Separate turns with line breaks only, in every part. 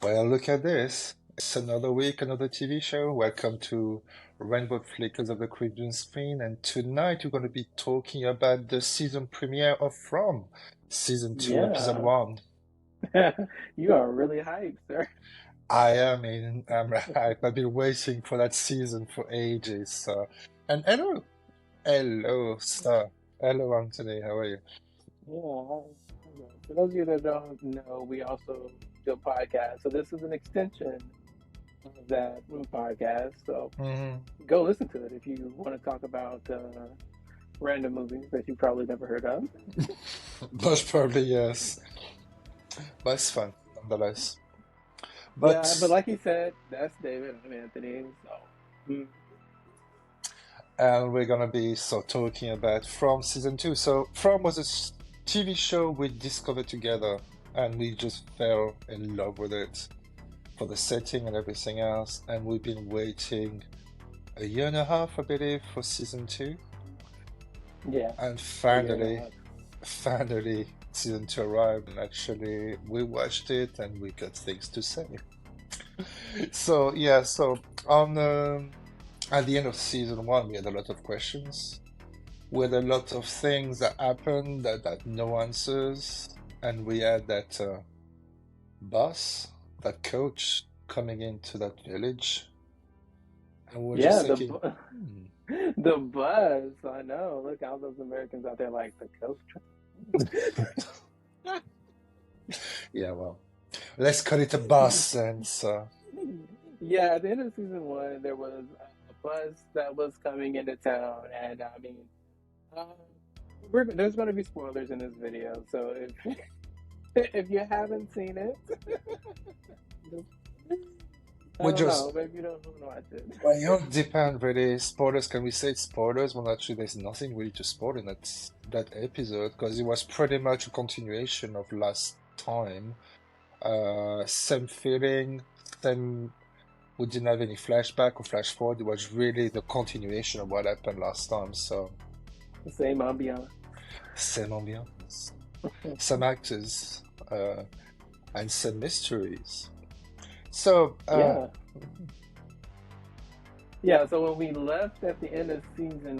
Well, look at this. It's another week, another TV show. Welcome to Rainbow Flickers of the Caribbean Screen. And tonight we're going to be talking about the season premiere of From, season 2, episode
Yeah,
1.
you are really hyped, sir.
I'm hyped. I've been waiting for that season for ages. And hello, sir. Hello, Anthony. How are you?
For those of you that don't know, we also do a podcast. So this is an extension of that podcast. So
hmm
go listen to it if you want to talk about random movies that you probably never heard of.
Most probably, yes. But it's fun, nonetheless.
Yeah, but
But
like he said, that's David. I'm Anthony. So
and we're gonna be talking about From season 2. So From was a TV show we discovered together, and we just fell in love with it for the setting and everything else. And we've been waiting a year and a half, I believe, for season 2.
yeah,
And
a year and a
finally,
half.
finally, season 2 arrived. And actually, we watched it, and we got things to say. So yeah, on at the end of season 1, we had a lot of questions with a lot of things that happened that no answers, and we had that boss, that coach coming into that village, and we are just
Yeah,
thinking, hmm.
the buzz. I know. Look, all those Americans out there like the coach.
Yeah, well, let's call it a boss, and so
Yeah, at the end of season one, there was a bus that was coming into town, and um, there's going to be spoilers in this video. So if if you haven't seen it, I
we
don't
just.
know, maybe you don't want to watch it.
Well, it don't depend really. Spoilers? Can we say it's spoilers? Well, actually, there's nothing really to spoil in that episode because it was pretty much a continuation of last time. Same feeling, same. We didn't have any flashback or flash forward. It was really the continuation of what happened last time. So
Same ambiance.
same ambiance, some actors, and some mysteries. So
Yeah, yeah. So when we left at the end of season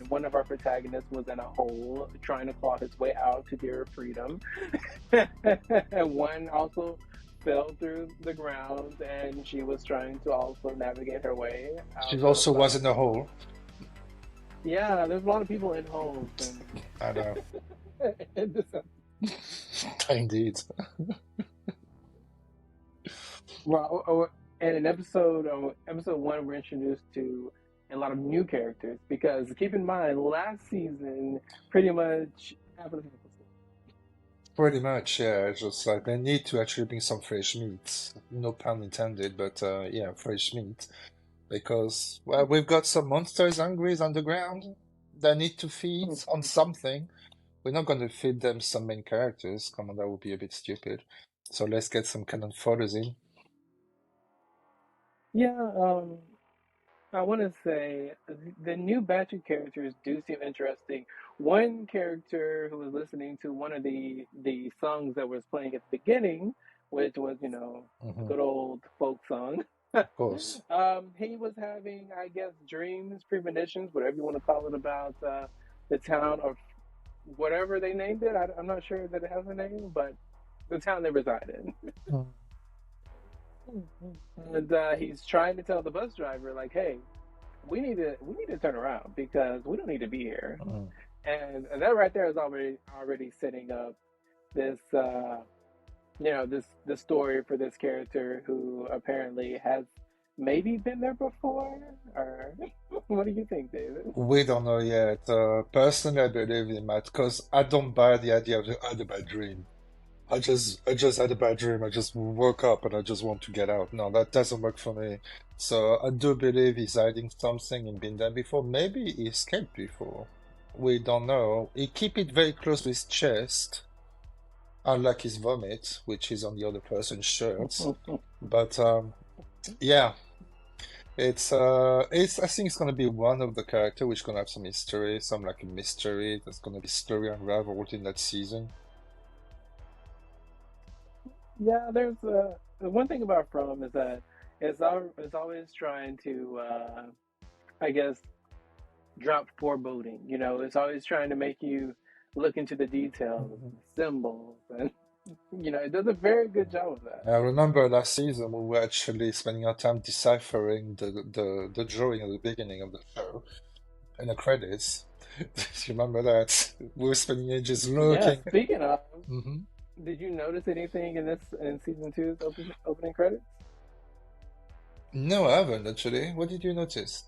one of our protagonists was in a hole trying to claw his way out to their freedom. And one also fell through the ground, and she was trying to also navigate her way
she
out of.
also was in a hole.
Yeah, there's a lot of people in homes,
I know,
and this,
indeed.
well, and in episode one, we're introduced to a lot of new characters because keep in mind, last season pretty much half of the
Pretty much, yeah. It's just like they need to actually bring some fresh meat. No pun intended, but yeah, fresh meat. Because, well, we've got some monsters hungry underground that need to feed on something. We're not going to feed them some main characters. Come on, that would be a bit stupid. So let's get some canon photos in.
yeah. I want to say the new batch of characters do seem interesting. One character who was listening to one of the songs that was playing at the beginning, which was a
Hmm.
good old folk song.
Of course.
He was having, I guess, dreams, premonitions, whatever you want to call it, about the town of whatever they named it. I'm not sure that it has a name, but the town they reside in. And he's trying to tell the bus driver, like, "Hey, we need to turn around because we don't need to be here."
Mm.
And that right there is already setting up this this story for this character who apparently has maybe been there before. Or what do you think, David?
We don't know yet. Personally, I believe in Matt because I don't buy the idea of I had a bad dream. I just had a bad dream. I just woke up and I just want to get out. No, that doesn't work for me. So I do believe he's hiding something and been there before. Maybe he escaped before. We don't know. He keep it very close to his chest, unlike his vomit, which is on the other person's shirt. But yeah, it's I think it's gonna be one of the character which gonna have some history, some like a mystery. There's gonna be story unraveled in that season.
Yeah, the one thing about From is that it's always trying to, I guess, drop foreboding. You know, it's always trying to make you look into the details,
Mhm.
the symbols, and it does a very good job of that.
I remember last season we were actually spending our time deciphering the drawing at the beginning of the show in the credits. Do you remember that? We were spending ages
Yeah.
looking.
Speaking of,
Hmm.
did you notice anything in season two's opening credits?
No, I haven't actually. What did you notice?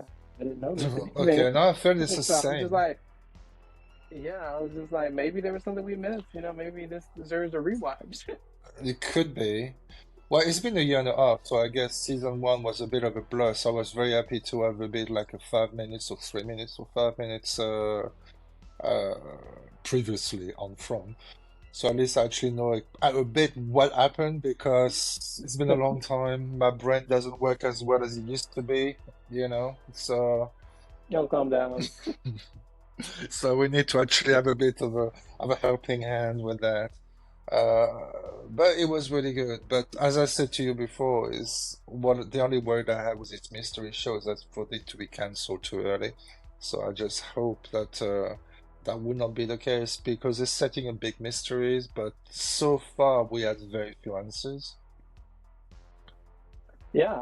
I didn't notice anything.
Okay, now I felt it's the
So I was just
same.
like, yeah, I was just like, maybe there was something we missed. Maybe this deserves a rewatch.
It could be. Well, it's been a year and a half, so I guess season one was a bit of a blur. So I was very happy to have a bit like a 5 minutes or 3 minutes or 5 minutes uh, previously on From. So at least I actually know a bit what happened because it's been a long time. My brain doesn't work as well as it used to be, you know. So
Yo, calm down.
so we need to actually have a bit of a helping hand with that. But it was really good. But as I said to you before, is what the only word I had was its mystery shows that for it to be cancelled too early. So I just hope that that would not be the case because it's setting a big mysteries, but so far we had very few answers.
Yeah,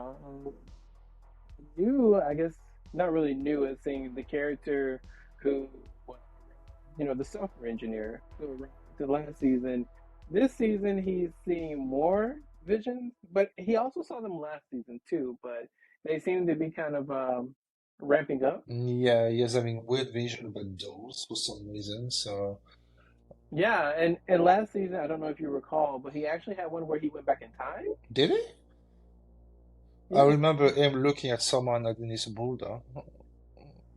new. I guess not really new as seeing the character who, was, the software engineer who arrived the last season. This season, he's seeing more visions, but he also saw them last season too. But they seem to be kind of ramping up.
Yeah, he is having weird vision about dolls for some reason. So
Yeah, and last season, I don't know if you recall, but he actually had one where he went back in time.
did he? I
Yeah,
remember him looking at someone underneath a boulder,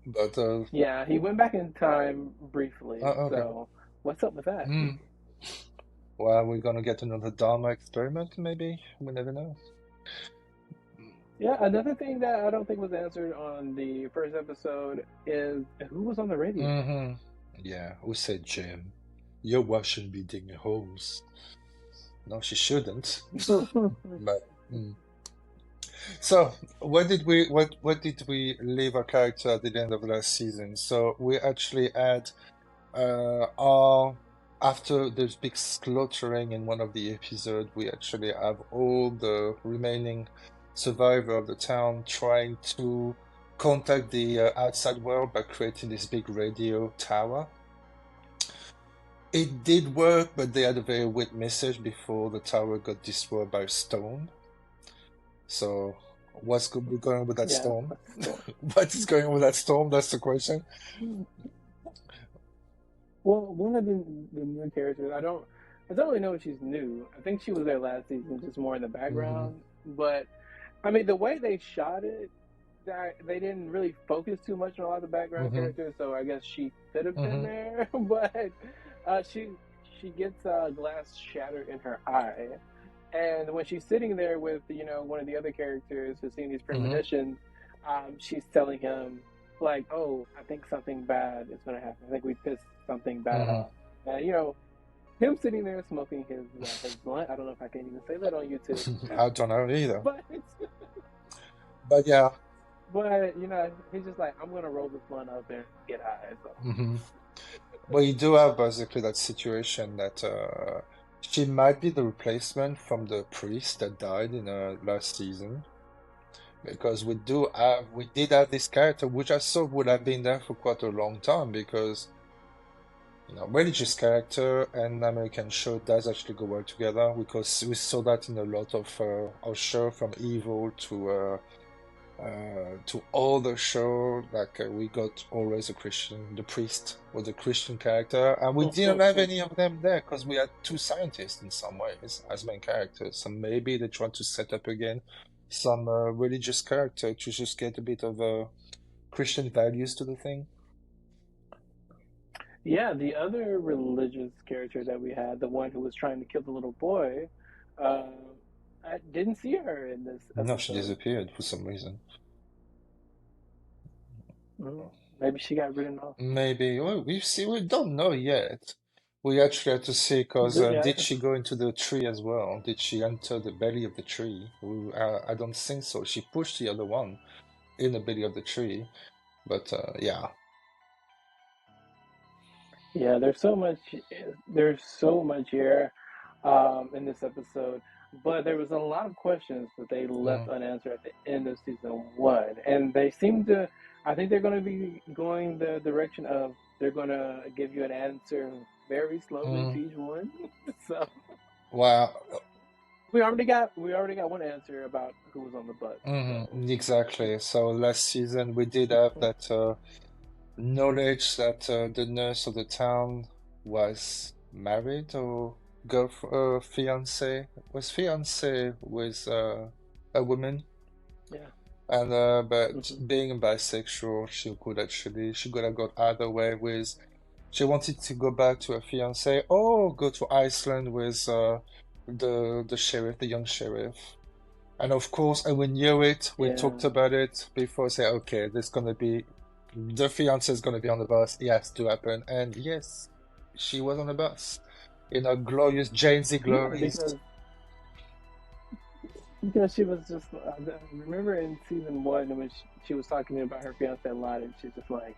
but
yeah, he went back in time briefly.
okay.
So what's up with that?
Hmm. Well, we're gonna get another Dharma experiment, maybe? We never know.
Yeah, another thing that I don't think was answered on the first episode is who was on the radio.
Mm-hmm. Yeah, who said Jim? Your wife shouldn't be digging holes. No, she shouldn't. But so, where did we leave our character at the end of last season? So we actually had our after this big slaughtering in one of the episodes, we actually have all the remaining survivor of the town trying to contact the outside world by creating this big radio tower. It did work, but they had a very weak message before the tower got destroyed by a storm. So, going on with that
Yeah,
storm?
that's the
What is going on with that storm? That's the question.
story. Well, one of the new characters, I don't really know if she's new. I think she was there last season, just more in the
Hmm.
background. But I mean, the way they shot it, that they didn't really focus too much on a lot of the background
Hmm.
characters. So I guess she could have been
Hmm.
there, but she gets a glass shattered in her eye, and when she's sitting there with one of the other characters who's seeing these
Hmm.
premonitions, she's telling him like, "Oh, I think something bad is going to happen. I think we pissed something bad
Hmm.
off." And him sitting there smoking his blunt. I don't know if I can even say that on YouTube,
I don't know either.
but
But yeah.
he's just like, "I'm going to roll this blunt up and get high." So
Hmm. Well, you do have basically that situation that she might be the replacement from the priest that died in last season. Because we did have this character, which I thought would have been there for quite a long time, because religious character and American show does actually go well together. Because we saw that in a lot of our show, from Evil to all the show, like we got always a Christian, the priest was a Christian character, and we didn't have any of them there because we had two scientists in some ways as main characters. So maybe they try to set up again some religious character to just get a bit of Christian values to the thing.
yeah, the other religious character that we had, the one who was trying to kill the little boy, uh, I didn't see her in this
No, she
episode.
disappeared for some reason.
Mm, maybe she got written off.
Maybe we don't know yet. We actually had to see because
Yeah,
did she go into the tree as well? Did she enter the belly of the tree? I don't think so. She pushed the other one in the belly of the tree, but yeah.
yeah. There's so much here, in this episode, but there was a lot of questions that they left
Mm,
unanswered at the end of season one, and they seem to. I think they're going to be going the direction of they're going to give you an answer very slowly
mm.
to each one. So
Well,
we already got one answer about who was on the bus. So
exactly. So last season we did have that knowledge that the nurse of the town was married or fiance was fiance with a woman.
yeah.
And but
Hmm.
being bisexual, she could have got either way with she wanted to go back to her fiance or go to Iceland with the sheriff, the young sheriff. And of course, and we knew it, we talked
Yeah.
about it before, say, okay, there's gonna be the fiance is gonna be on the bus, it has to happen. And yes, she was on the bus in her glorious Jane Z
Yeah,
glories.
because she was just. I remember in season one when she was talking about her fiance a lot, and she's just like,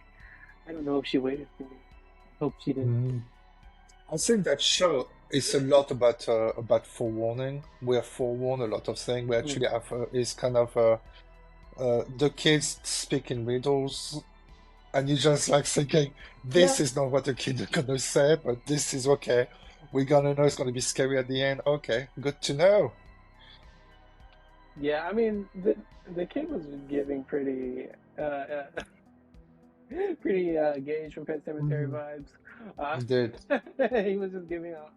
I don't know if she waited for me. I hope she didn't.
Mm. I think that show is a lot about forewarning. We are forewarned a lot of things. We
Mm.
actually have is kind of the kids speak in riddles, and you just like thinking, this
Yeah,
is not what the kid are gonna say, but this is okay. We're gonna know it's gonna be scary at the end. Okay, good to know.
yeah. I mean, the kid was giving pretty Gage from Pet Cemetery
Hmm.
vibes. Uh,
Indeed.
he was just giving out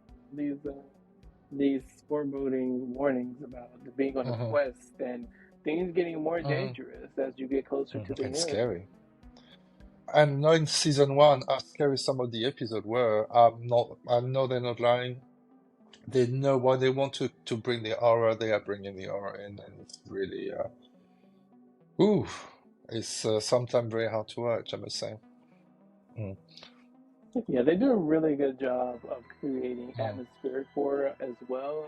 these foreboding warnings about being on a
Hmm.
quest and things getting more
Hmm.
dangerous as you get closer to the
And
end.
scary. And knowing season one, how scary some of the episodes were, I know they're not lying. They know why they want to bring the aura. They are bringing the aura in, and it's really, ooh, it's sometimes very hard to watch, I must say. Mm,
Yeah, they do a really good job of creating
mm,
atmospheric horror as well.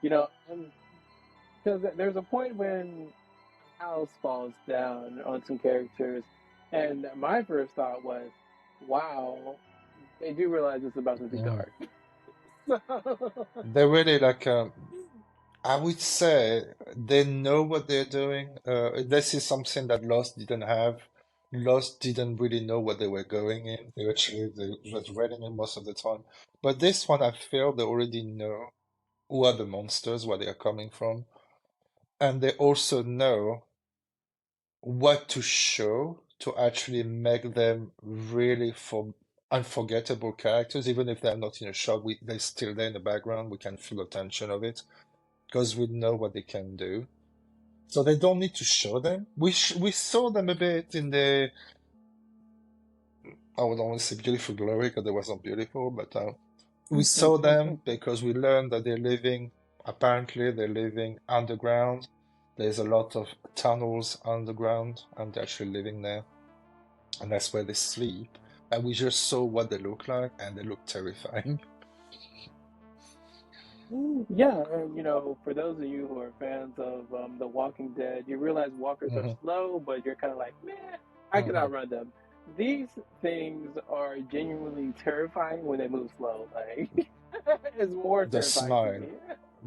You know, because there's a point when a house falls down on some characters, and my first thought was, "Wow, they do realize it's about to be
mm.
dark." So,
They're really like, I would say they know what they're doing. This is something that Lost didn't have. Lost didn't really know what they were going in. They was reading it most of the time. But this one, I feel they already know who are the monsters, where they are coming from, and they also know what to show to actually make them really for unforgettable characters, even if they're not in a shot, they're still there in the background. We can feel the tension of it because we know what they can do. So they don't need to show them. We saw them a bit in the I would almost say beautiful glory because it wasn't beautiful, but we saw them because we learned that apparently they're living underground. There's a lot of tunnels underground, and they're actually living there. And that's where they sleep. And we just saw what they look like, and they look terrifying.
yeah, and for those of you who are fans of The Walking Dead, you realize walkers are
Hmm.
slow, but you're kind of like, man, I could
Hmm.
outrun them. These things are genuinely terrifying when they move slow. Like, it's more
The
terrifying to
smile,
me.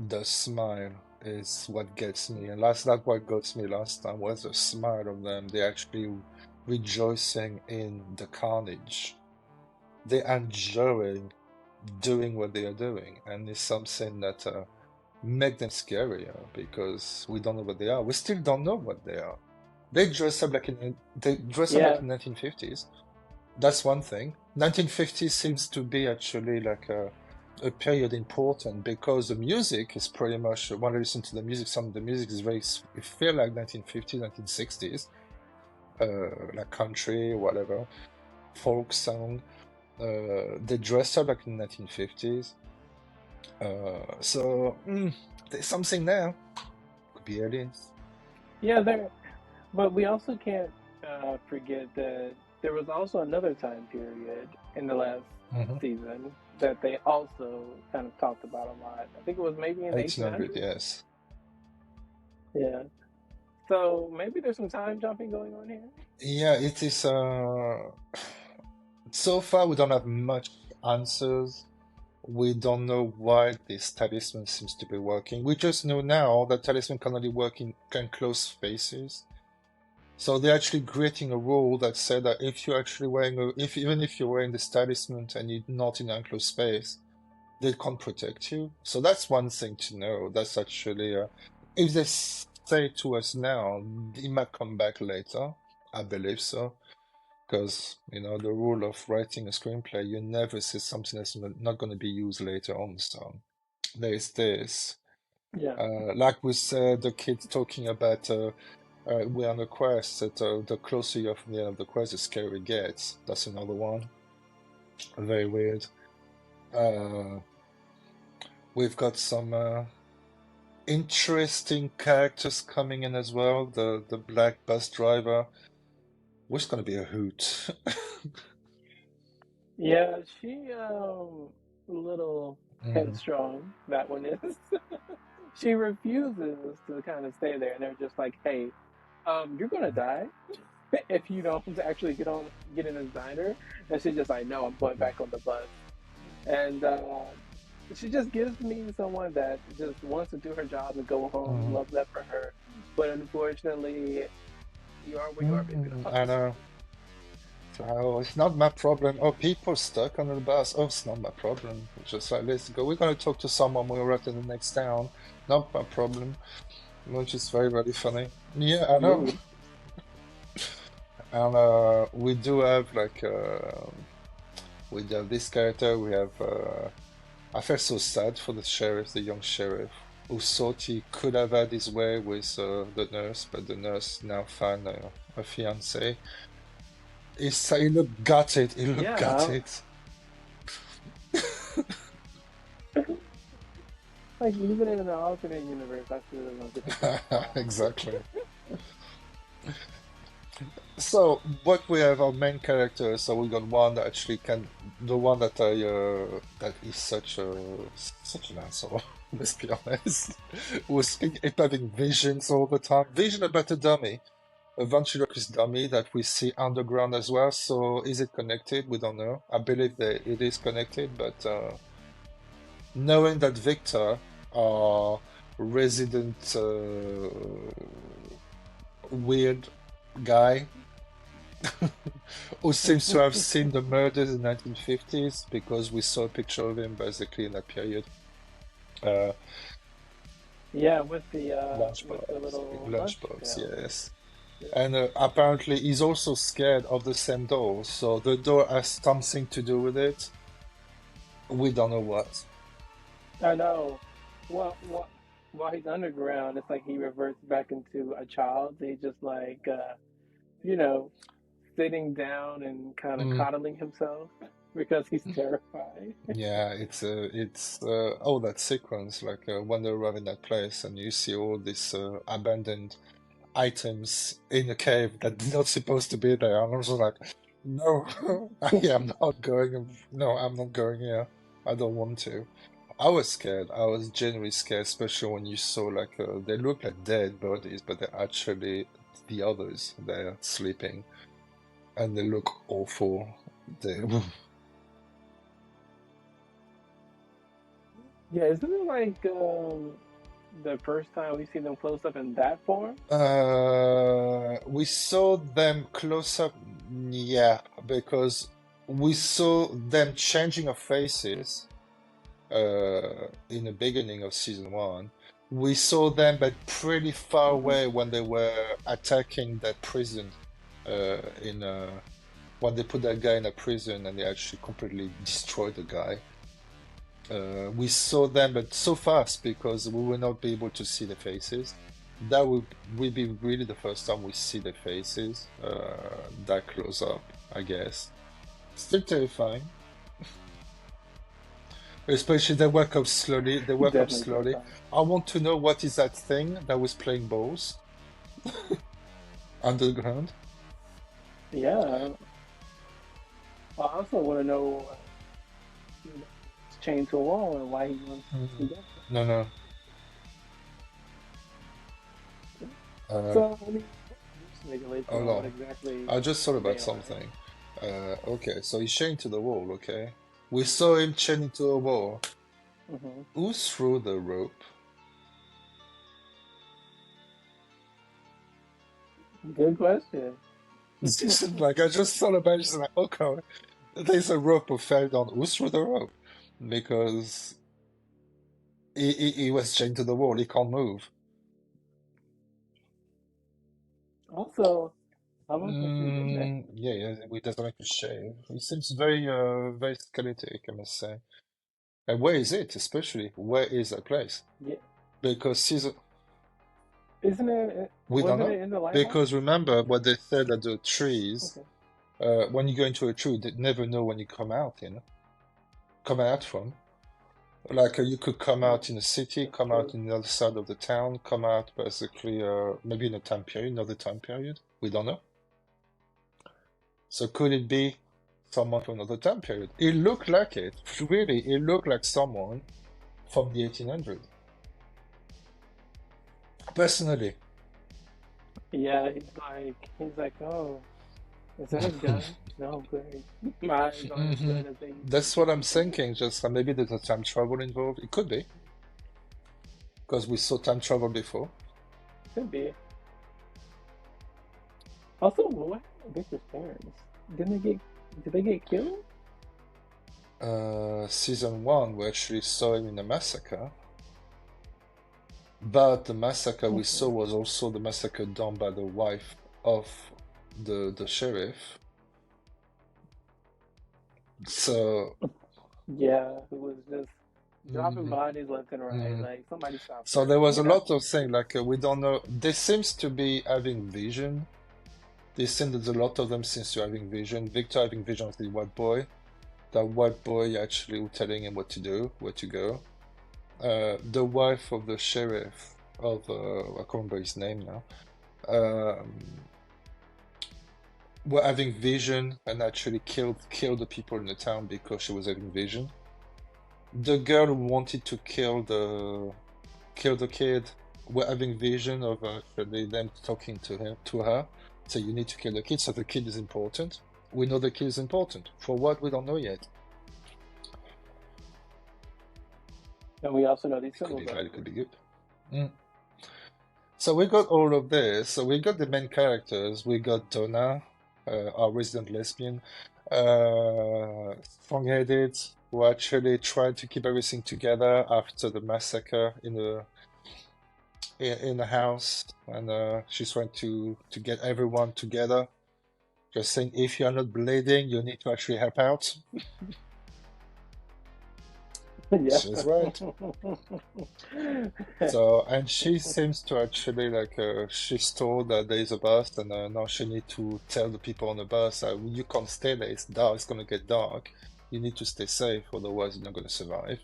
the smile is what gets me. And that's what got me last time was the smile of them. They're actually rejoicing in the carnage. They're enjoying doing what they are doing, and it's something that make them scarier because we don't know what they are. We still don't know what they are. They dress up like
Yeah,
in 1950s. That's one thing. 1950s seems to be actually like a period important because the music is pretty much when I listen to the music, some of the music is it feel like 1950s, 1960s, like country, whatever, folk song. They dress up like in 1950s. There's something there. Could be aliens.
yeah, but we also can't forget that there was also another time period in the last
Hmm.
season that they also kind of talked about a lot. I think it was maybe in the
1800,
1800s.
yes.
Yeah. So maybe there's some time jumping going on here.
Yeah, it is. So far, we don't have much answers. We don't know why this talisman seems to be working. We just know now that talisman can only work in close spaces. So they're actually creating a rule that said that if you're actually wearing if even if you're wearing this talisman and you're not in an enclosed space, they can't protect you. So that's one thing to know. That's actually if they say to us now, it might come back later. I believe so. Because, the rule of writing a screenplay, you never say something that's not going to be used later on. So there is this.
Yeah.
Like we said, the kids talking about we're on a quest, that the closer you are from the end of the quest, the scarier it gets. That's another one. Very weird. Uh, we've got some interesting characters coming in as well. The black bus driver, which is going to be a hoot.
Yeah, she a little
Mhm.
headstrong, that one is. She refuses to kind of stay there and they're just like, "Hey, you're gonna die if you don't actually get in this diner." And she's just like, "No, I'm going back on the bus." And she just gives me someone that just wants to do her job and go home.
Mhm.
Love that for her. But unfortunately, you are where you are, baby
Mhm.
doll.
I know. Oh, it's not my problem. Oh, people stuck on the bus. Oh, it's not my problem. It's just like, let's go. We're going to talk to someone. We'll arrive in the next town. Not my problem. Which is very, very funny. Yeah, I know.
Mood.
And we do have like we have this character. We have I felt so sad for the sheriff, the young sheriff, who thought he could have had his way with the nurse, but the nurse now found a fiance. He looked gutted. He looked
Yeah,
gutted.
like even in an alternate universe, I still don't get the same response.
Exactly. So what we have our main character. So we got one that actually can, the one that I that is such an asshole. Let's be honest. Was having visions all the time. Vision about a dummy, a ventriloquist dummy that we see underground as well. So is it connected? We don't know. I believe that it is connected, but knowing that Victor, our resident weird guy who seems to have seen the murders in the 1950s because we saw a picture of him basically in that period. Uh,
Yeah, with the
Lunchbox,
little lunch
lunchbox,
pail.
yes.
Yeah.
And apparently he's also scared of the same door, so the door has something to do with it. We don't know what.
I know. While he's underground, it's like he reverts back into a child. He's just like, you know, sitting down and kind of
Mm,
coddling himself because he's terrified.
yeah, oh, that sequence, like when they arrive in that place and you see all these abandoned items in a cave that are not supposed to be there. And I was like, no, I am not going. No, I'm not going here. I don't want to. I was scared. I was genuinely scared, especially when you saw like they look like dead bodies, but they're actually the others. They're sleeping and they look awful. They,
Yeah, isn't it like the first time we see them close up in that form?
We saw them close up, yeah, because we saw them changing of faces in the beginning of season one. We saw them, but pretty far
Mhm.
away when they were attacking that prison. In when they put that guy in a prison and they actually completely destroyed the guy. We saw them, but so fast because we will not be able to see the faces. That will be really the first time we see the faces that close up, I guess. Still terrifying. Especially they wake up slowly. They wake up
Definitely
slowly.
terrifying.
I want to know what is that thing that was playing balls underground.
Yeah. I also want to know. chained to a wall and why he wants to
Mm.
get
No, no.
there.
Uh,
So, I mean, what's your speculation
Hold
on what
on.
exactly
I just thought about
they are?
something. Okay, so he's chained to the wall, okay? We saw him chained to a wall.
Hmm.
Who threw the rope?
Good question.
This isn't like I just thought about it, just like, okay, there's a rope who fell down. Who threw the rope? Because he was chained to the wall, he can't move.
Also, how long has he been there?
Yeah, yeah, he doesn't like to shave. He seems very skeletic, I must say. And where is it, especially? Where is that place?
Yeah,
Because season,
isn't it?
we don't
Wasn't
know.
it in the lighthouse?
Because remember what they said at the trees,
Okay.
when you go into a tree, you never know when you come out from. Like you could come
Yeah,
out in a city,
that's
come out
true.
in the other side of the town, come out basically maybe in a time period, another time period. We don't know. So could it be someone from another time period? It looked like it. Really, it looked like someone from the 1800s. Personally.
Yeah, he's like, oh, is that his gun? No, good. My eyes aren't as
Hmm.
good as they used to
That's what I'm
be.
thinking. Just maybe there's a time travel involved. It could be because we saw time travel before.
Could be. Also, what happened to Victor's parents? Didn't they get? Did they get killed?
Season one, we actually saw him in a massacre, but the massacre we saw
Okay.
was also the massacre done by the wife of the sheriff. So,
Yeah, who was just dropping
mhm,
bodies left and right.
mhm.
Like somebody stop
So
her.
there was a
You know?
lot of things like we don't know. They seems to be having vision. They seem that a lot of them seems to having vision. Victor having vision of the white boy. That white boy actually telling him what to do, where to go. The wife of the sheriff of I can't remember his name now. Were having vision and actually killed the people in the town because she was having vision. The girl who wanted to kill the kid were having vision of actually them talking to her. So you need to kill the kid. So the kid is important. We know the kid is important. For what we don't know yet.
And we also know these
It could be
symbols are
bad. It could
important.
be good. Mm. So we got all of this. So we got the main characters. We got Donna, our resident lesbian, strong-headed, who actually tried to keep everything together after the massacre in the house, and she's trying to get everyone together. Just saying, if you're not bleeding, you need to actually help out.
Yeah.
She's right. So, and she seems to actually like she's told that there is a bus, and now she need to tell the people on the bus that you can't stay there. It's dark. It's gonna get dark. You need to stay safe, otherwise you're not gonna survive.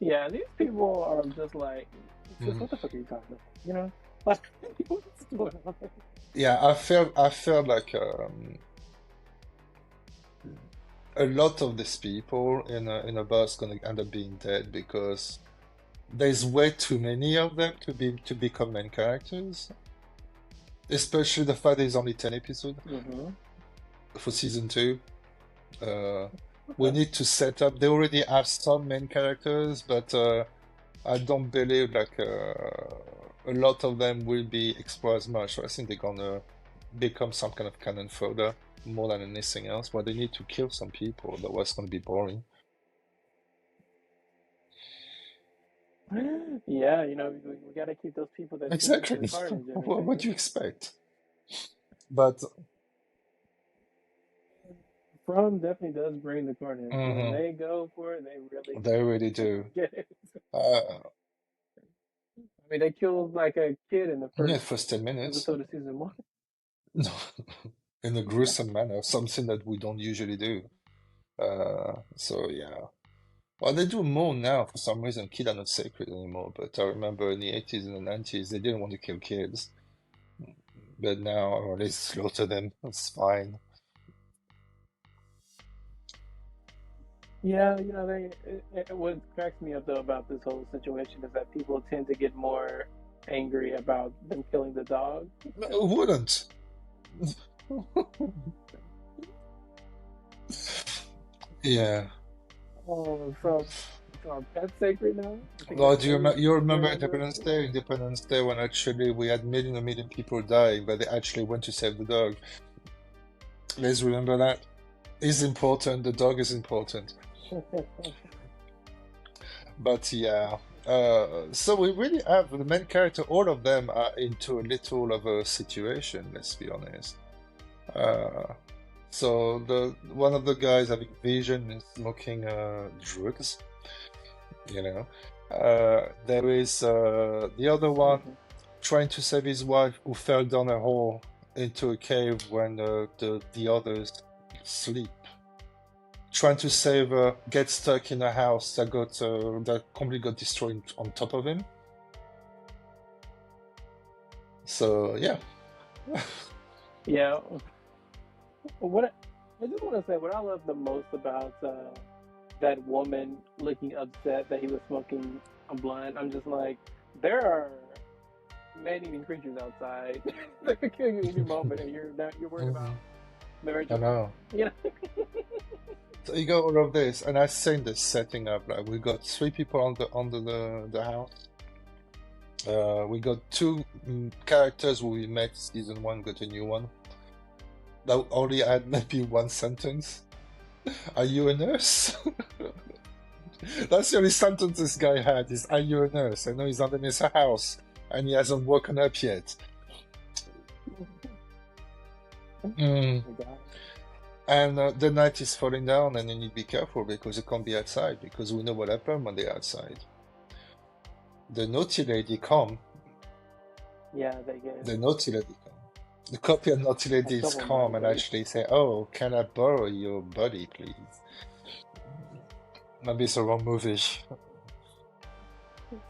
Yeah, these people are just like, sis,
Mhm.
what the fuck are you talking about? You know, like, what's going on?
Yeah, I felt like a lot of these people in a bus gonna end up being dead because there's way too many of them to become main characters. Especially the fact there's only 10 episodes
Hmm.
for season two. Uh, we
Okay.
need to set up. They already have some main characters, but I don't believe like a lot of them will be explored as much. So I think they're gonna become some kind of cannon fodder more than anything else. But they need to kill some people, otherwise it's gonna be boring.
Yeah, we got to keep those people that tune into the
Exactly.
carnage
What
entertained.
do you expect? But
From definitely does bring the carnage. When
mhm,
they go for it, they really
they really do.
get it.
Uh,
I mean, they killed like a kid in the
yeah,
first
first 10 minutes.
episode of season one.
No, in a gruesome manner, something that we don't usually do. So yeah. Well, they do more now for some reason. Kids are not sacred anymore. But I remember in the 80s and the 90s, they didn't want to kill kids. But now, or they slaughter them. It's fine.
Yeah, what cracks me up though about this whole situation is that people tend to get more angry about them killing the dog.
Who wouldn't? Yeah.
Oh, so are pets sacred now? I think
Well,
that's
do you,
every
you
do you
remember
remember?
Independence Day? Independence Day when actually we had million and million people dying, but they actually went to save the dog. Let's remember that. Is important. The dog is important. But yeah. So we really have the main character. All of them are into a little of a situation. Let's be honest. Uh, so the one of the guys having vision is smoking drugs. You know. There is the other one
Mhm.
trying to save his wife who fell down a hole into a cave when the others sleep. Trying to save her, get stuck in a house that completely got destroyed on top of him. So yeah.
Yeah. I just want to say what I love the most about that woman looking upset that he was smoking a blunt. I'm just like, there are man-eating creatures outside that could kill you any moment, and you're worried
Mhm.
about marriage
I
of
know.
you know.
So you got all of this, and I've seen this setting up. Like we got three people under the house. We got two characters who we met season one, got a new one. That only had maybe one sentence. Are you a nurse? That's the only sentence this guy had is, are you a nurse? I know he's underneath a house and he hasn't woken up yet. Mm.
My God.
And the night is falling down and you need to be careful because you can't be outside because we know what happened when they're outside. The naughty lady come.
Yeah, they get
The naughty lady come. The copy of naughty
a
lady is
shovel
calm and
minded.
actually say, oh, can I borrow your body, please? Maybe it's a wrong movie.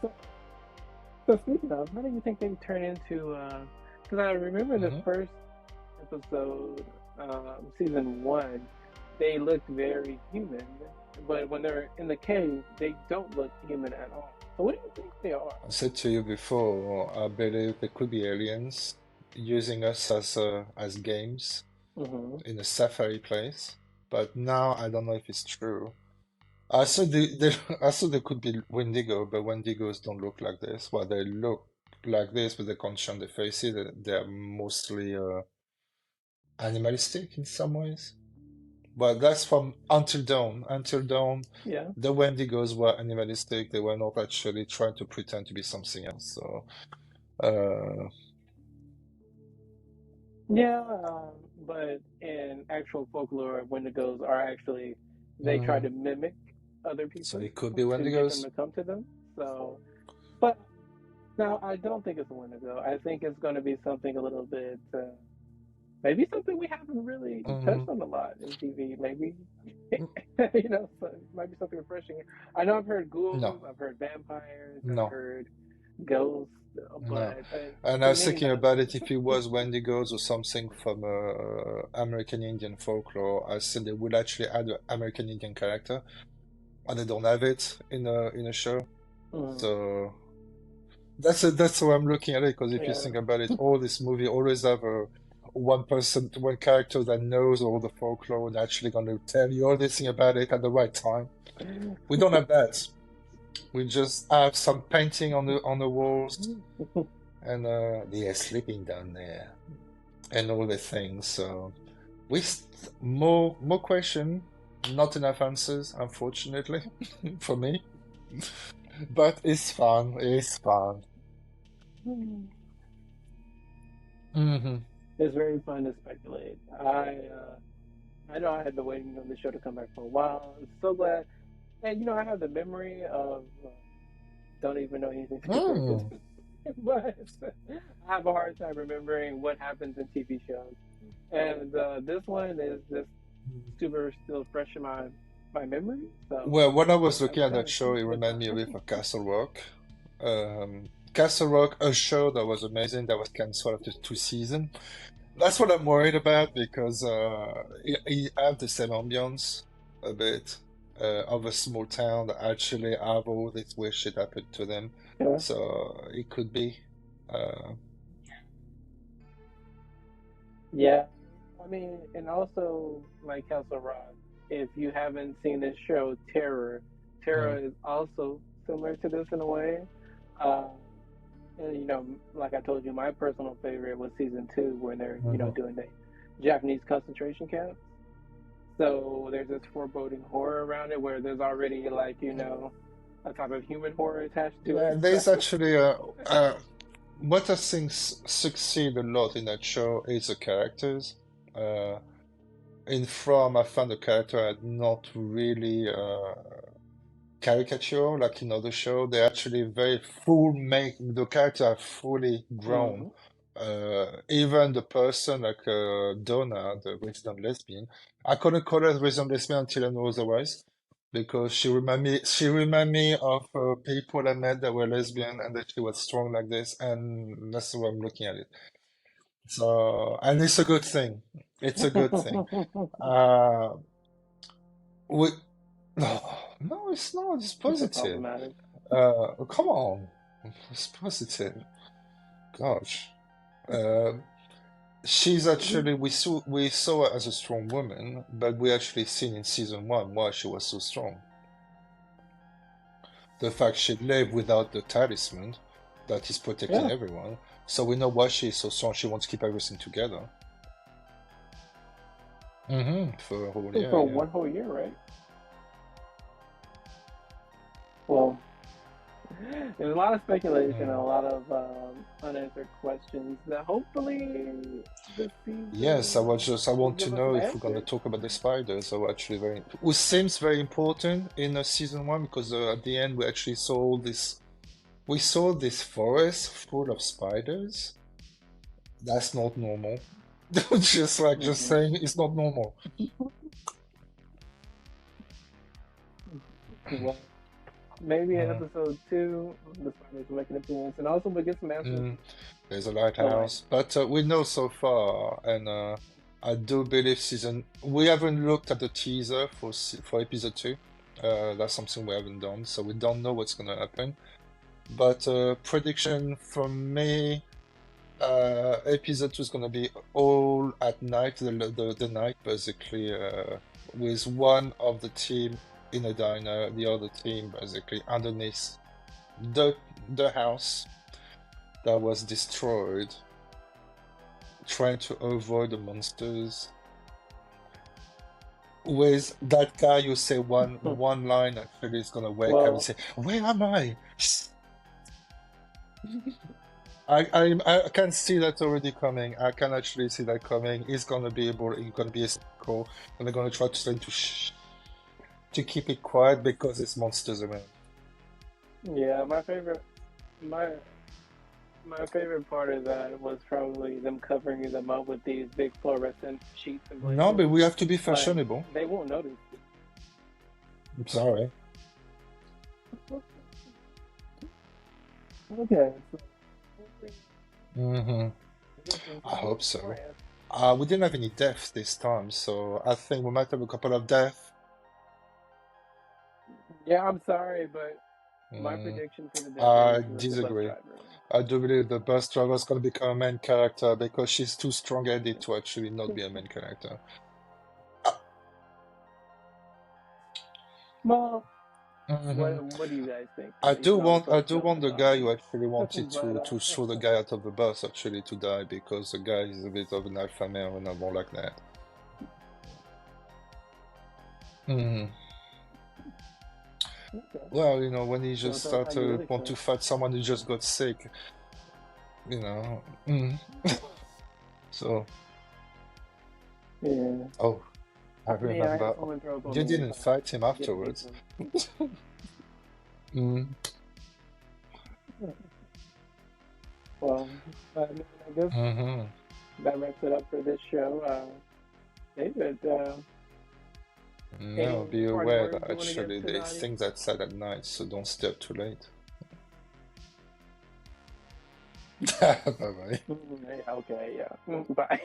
So, so speaking of, how do you think they turn into? Because I remember the
Mhm.
first episode, season one, they looked very human, but when they're in the cave, they don't look human at all. So what do you think they are?
I said to you before, I believe there could be aliens using us as games
Hmm.
in a safari place. But now I don't know if it's true. I saw they could be Wendigo, but Wendigos don't look like this. Well, they look like this, but they can't show their faces. They're mostly animalistic in some ways. But that's from Until Dawn. Until Dawn,
Yeah,
the Wendigos were animalistic. They were not actually trying to pretend to be something else. So, uh,
yeah, but in actual folklore, Wendigos are actually they try
mhm.
to mimic other
So
people
it could be
to get them
Wendigos.
to come to them. So, but now I don't think it's a Wendigo. I think it's going to be something a little bit. Maybe something we haven't really touched
Mhm.
on a lot in TV. Maybe,
Mm,
so it might be something refreshing. I know I've heard
no,
ghouls, I've heard vampires, I've
no,
heard ghosts,
no.
but
And I
to
was
me,
thinking
not.
about it if it was Wendigos or something from American Indian folklore. I said they would actually add an American Indian character, and they don't have it in a show.
Mm,
So that's how I'm looking at it. Because if you
yeah,
think about it, all this movie always have a one person, one character that knows all the folklore and actually going to tell you all this thing about it at the right time. We don't have that. We just have some painting on the walls and they are sleeping down there and all the things. So more question, not enough answers, unfortunately, for me. But it's fun. It's fun. Hmm.
it's very fun to speculate. I know I had been waiting on the show to come back for a while. I'm so glad, and I have the memory of don't even know anything significant,
Mm.
but I have a hard time remembering what happens in TV shows. And this one is just super still fresh in my memory. So
Well, when I was
I'm
looking at that
having
show, it
a good
reminded me
time.
a bit of Castle Rock. Castle Rock, a show that was amazing, that was cancelled after two seasons. That's what I'm worried about because it have the same ambience a bit. of a small town that actually have all this weird shit happen to them.
Yeah.
So it could be. Uh,
Yeah. I mean, and also like Castle Rock, if you haven't seen this show,
mm,
Terror is also similar to this in a way. Uh, and like I told you, my personal favorite was season two when they're
mhm.
doing the Japanese concentration camp. So there's this foreboding horror around it where there's already like a type of human horror attached to
Yeah,
it.
there's actually what I think succeed a lot in that show is the characters. Uh, in From, I found the character are not really caricature like in other show. They're actually very full make the character are fully grown.
Hmm.
Even the person like Donna, the resident lesbian, I couldn't call her resident lesbian until I know otherwise. Because she remind me of people I met that were lesbian and that she was strong like this, and that's the way I'm looking at it. So, and it's a good thing. It's a good thing. Uh, we, no, no, it's not. It's positive.
Problematic.
Come on. It's positive. Gosh. Uh, she's actually we saw her as a strong woman, but we actually seen in season one why she was so strong. The fact she lived without the talisman that is protecting
Yeah,
everyone. So we know why she is so strong. She wants to keep everything together. For a whole year,
for
yeah.
one whole year, right? Well, there's a lot of speculation and a
Mm.
lot of unanswered questions that hopefully this
Yes,
season
I
will
want to
give us some
know if we're gonna
answers.
talk about the spiders. So actually who seems very important in season one because at the end we actually saw this forest full of spiders. That's not normal. Just
Hmm.
saying it's not normal.
Well, maybe in
Mm,
episode two, the spiders will make an appearance, and also we get some answers.
mm. There's a
Oh wait.
lighthouse, but we know so far, and I do believe season. We haven't looked at the teaser for episode two. That's something we haven't done, so we don't know what's gonna happen. But prediction from me, episode two is gonna be all at night, the night basically, with one of the team in a diner, the other team basically underneath the the house that was destroyed, trying to avoid the monsters. With that guy, you say one line, actually, is gonna wake up and
Well,
say, "Where am I?" I can see that already coming. I can actually see that coming. He's gonna be able. He's gonna be a psycho, and they're gonna try to tell him to keep it quiet because it's monsters around.
yeah, my my favorite part of that was probably them covering them up with these big fluorescent sheets and
No, but
blankets.
we have to be
Like
fashionable.
they won't notice.
I'm sorry.
Okay, so hopefully
hmm
we get some
I hope
more
so.
answers.
We didn't have any deaths this time, so I think we might have a couple of deaths.
Yeah, I'm sorry, but my
Mm,
prediction for the death
I
is the bus
disagree.
driver.
I do believe the bus driver is going to become a main character because she's too strong-headed to actually not be a main character. Uh,
Well,
mhm.
what do you guys think?
I
You
do
can always
want,
let
I
us
do
know in
want
the
the guy
comments.
who actually wanted
but
to throw the guy out of the bus actually to die because the guy is a bit of an alpha male and I don't like that. Mhm.
Okay.
Well, when he
Well,
just
tell us how you
started
really
want to
feel.
fight someone who just got sick, you know. Mm. So,
Yeah.
oh, I
Me, I had
remember.
someone throw up on
You
me one
didn't
time.
fight him
I didn't hate
afterwards.
them.
Mm.
Well, I guess
hmm
that wraps it up for this show. David,
No,
any
be
parting
aware
words
that
you want to give
actually
to the
there's
audience?
things outside at night, so don't stay up too late. Bye bye.
Yeah, okay, yeah. Bye.